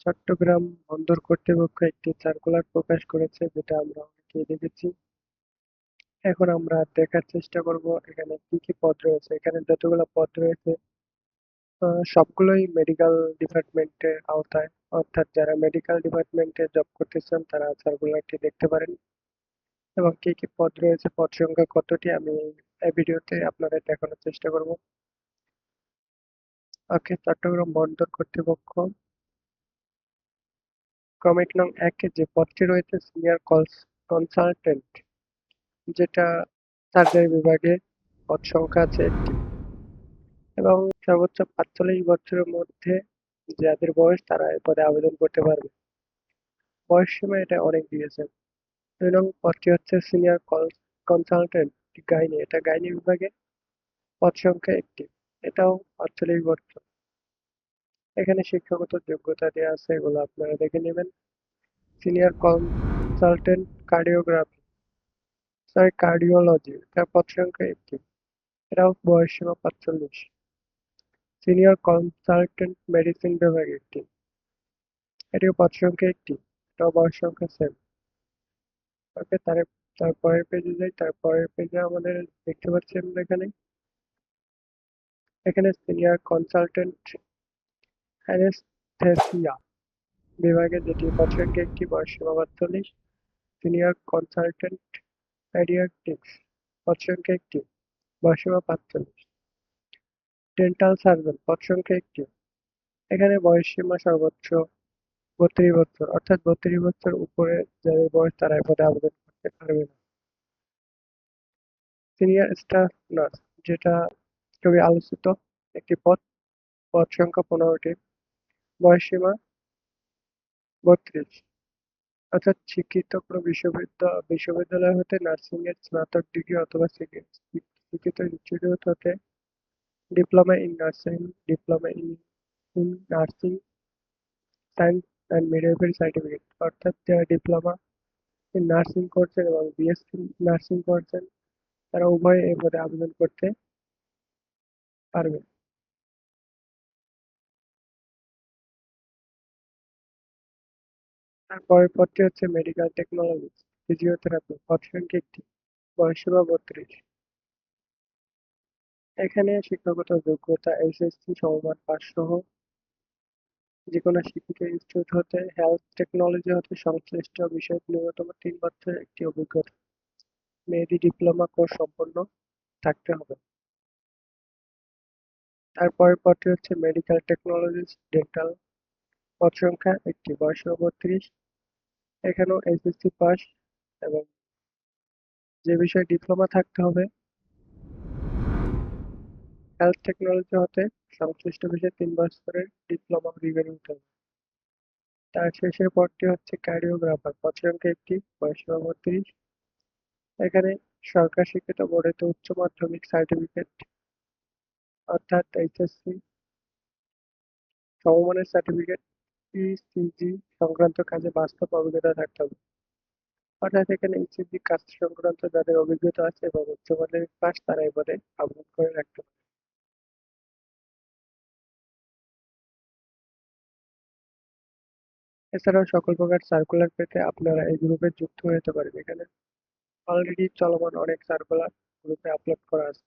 চট্টগ্রাম বন্দর কর্তৃপক্ষ একটি সার্কুলার প্রকাশ করেছে, যেটা আমরা অনেকেই দেখেছি। এখন আমরা দেখার চেষ্টা করব এখানে কি কি পদ রয়েছে। এখানে যতগুলো পদ রয়েছে সবগুলোই মেডিকেল ডিপার্টমেন্টের আওতায়, অর্থাৎ যারা মেডিকেল ডিপার্টমেন্টে জব করতেছেন তারা সার্কুলারটি দেখতে পারেন। এবং কি কি পদ রয়েছে, পদ সংখ্যা কতটি, আমি এই ভিডিওতে আপনাদের দেখানোর চেষ্টা করব। ওকে, চট্টগ্রাম বন্দর কর্তৃপক্ষ কমিটি নং ১ যে পদটি রয়েছে সিনিয়র কনসালটেন্ট, যেটা সার্জারি বিভাগে পদ সংখ্যা আছে একটি, এবং সর্বোচ্চ ৪৫ বছরের মধ্যে যাদের বয়স তারা এই পদে আবেদন করতে পারবে। বয়স সীমা এটা অনেক দিয়েছে। ২ নং পদটি হচ্ছে সিনিয়র কনসালটেন্ট গাইনি, এটা গাইনি বিভাগে পদ সংখ্যা একটি, এটাও ৪৫ বছর। এখানে শিক্ষাগত যোগ্যতা দেওয়া আছে, এগুলো আপনারা দেখে নেবেন। সিনিয়র কনসালটেন্ট কার্ডিওলজি, এটার পদ সংখ্যা একটি, এটাও বয়স সীমা ৪৫। সিনিয়র কনসালটেন্ট মেডিসিন বিভাগে একটি, এটিও পদ সংখ্যা একটি, এটাও বয়স সংখ্যা সেম। ওকে, তারপরের পেজে যাই। তারপরের পেজে আমাদের দেখতে পাচ্ছি আমরা এখানে সিনিয়র কনসালটেন্ট অ্যানেস্থেসিয়া বিভাগে, যেটি পদ সংখ্যা একটি, বয়স সীমা ৪৫। সিনিয়র কনসালটেন্ট পেডিয়াট্রিক্স, পদ সংখ্যা একটি, বয়স সীমা ৪৫। ডেন্টাল সার্জন, পদ সংখ্যা একটি, এখানে বয়স সীমা সর্বোচ্চ ৩২ বছর, অর্থাৎ ৩২ বছর উপরে যাদের বয়স তারা এই পদে আবেদন করতে পারবে না। সিনিয়র স্টাফ নার্স, যেটা খুবই আলোচিত একটি পদ, পদ সংখ্যা ১৫টি, বয়স সীমা ৩২। অর্থাৎ শিক্ষিত কোনো বিশ্ববিদ্যালয় হতে নার্সিং এর স্নাতক ডিগ্রি অথবা শিক্ষিত ইনস্টিটিউট হতে diploma in nursing, diploma in nursing science and midwifery certificate, অর্থাৎ যারা ডিপ্লোমা ইন নার্সিং করছেন এবং বিএসসি নার্সিং করছেন তারা উভয়ে এই পদে আবেদন করতে পারবেন। তারপরের পদটি হচ্ছে মেডিকেল টেকনোলজিস্ট ফিজিওথেরাপি, পদ সংখ্যা একটি, বয়স সীমা ৩২। এখানে শিক্ষাগত যোগ্যতা এসএসসি সমমান পাস সহ যেকোনো শিক্ষিত ইনস্টিটিউট হতে হেলথ টেকনোলজি হতে সংশ্লিষ্ট বিষয়ে ন্যূনতম ৩ বছরের একটি অভিজ্ঞতা, মেয়াদি ডিপ্লোমা কোর্স সম্পন্ন থাকতে হবে। তারপরের পদটি হচ্ছে মেডিকেল টেকনোলজিস্ট ডেন্টাল, পদ সংখ্যা একটি, বয়স ৩২। এখানেও এসএসসি পাস এবং যে বিষয়ে ডিপ্লোমা থাকতে হবে, হেলথ টেকনোলজি হতে সংশ্লিষ্ট বিষয়ে ৩ বছরের ডিপ্লোমা ডিগ্রি হতে হবে। তার শেষের পদটি হচ্ছে কার্ডিওগ্রাফার, পদ সংখ্যা একটি, বয়স ৩২। এখানে সরকার স্বীকৃত বোর্ডেতে উচ্চ মাধ্যমিক সার্টিফিকেট, অর্থাৎ এইচএসসি সমমানের সার্টিফিকেট, ইসিজি সংক্রান্ত কাজে বাস্তব অভিজ্ঞতা থাকতে হবে। অর্থাৎ এখানে ইসিজি কাজ সংক্রান্ত যাদের অভিজ্ঞতা আছে এবং উচ্চ মাধ্যমিক পাস তারা এই পদে আবেদন করে রাখতে পারে। এছাড়াও সকল প্রকার সার্কুলার পেতে আপনারা এই গ্রুপে যুক্ত হতে পারেন। এখানে অলরেডি চলমান অনেক সার্কুলার গ্রুপে আপলোড করা আছে।